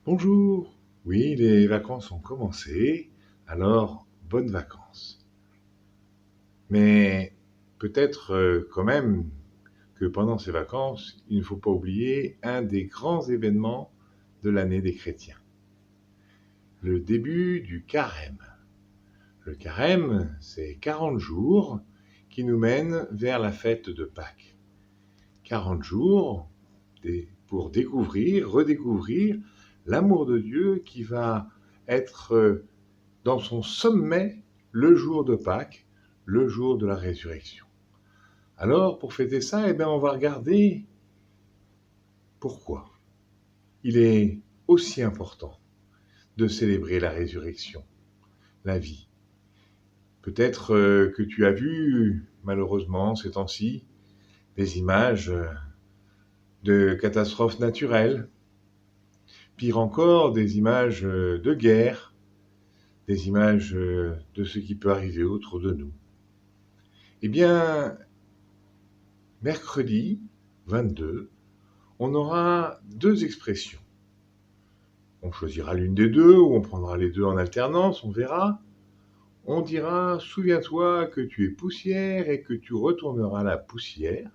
Bonjour. Oui, les vacances ont commencé, alors bonnes vacances. Mais peut-être quand même que pendant ces vacances, il ne faut pas oublier un des grands événements de l'année des chrétiens, le début du carême. Le carême, c'est 40 jours qui nous mènent vers la fête de Pâques. 40 jours pour découvrir, redécouvrir l'amour de Dieu qui va être dans son sommet le jour de Pâques, le jour de la résurrection. Alors, pour fêter ça, on va regarder pourquoi il est aussi important de célébrer la résurrection, la vie. Peut-être que tu as vu, malheureusement, ces temps-ci, des images de catastrophes naturelles, pire encore, des images de guerre, des images de ce qui peut arriver autour de nous. Eh bien, mercredi 22, on aura deux expressions. On choisira l'une des deux ou on prendra les deux en alternance, on verra. On dira « Souviens-toi que tu es poussière et que tu retourneras à la poussière ».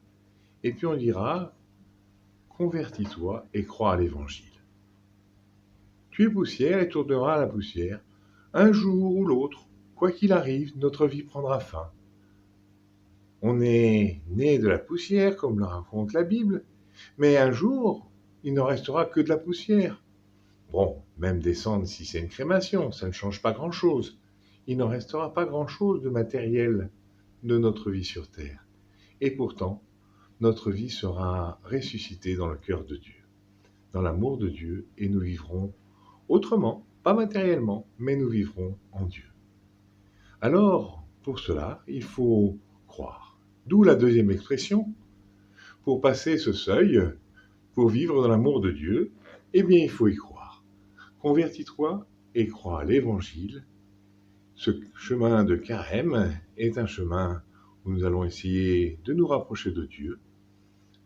Et puis on dira « Convertis-toi et crois à l'Évangile ». Tu es poussière et tourneras à la poussière. Un jour ou l'autre, quoi qu'il arrive, notre vie prendra fin. On est né de la poussière, comme le raconte la Bible, mais un jour, il ne restera que de la poussière. Bon, même descendre si c'est une crémation, ça ne change pas grand-chose. Il n'en restera pas grand-chose de matériel de notre vie sur Terre. Et pourtant, notre vie sera ressuscitée dans le cœur de Dieu, dans l'amour de Dieu, et nous vivrons autrement, pas matériellement, mais nous vivrons en Dieu. Alors, pour cela, il faut croire. D'où la deuxième expression. Pour passer ce seuil, pour vivre dans l'amour de Dieu, il faut y croire. Convertis-toi et crois à l'Évangile. Ce chemin de carême est un chemin où nous allons essayer de nous rapprocher de Dieu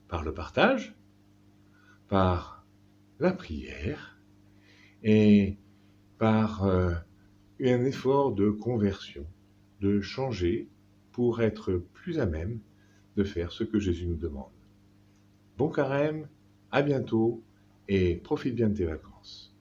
par le partage, par la prière et par un effort de conversion, de changer pour être plus à même de faire ce que Jésus nous demande. Bon carême, à bientôt et profite bien de tes vacances.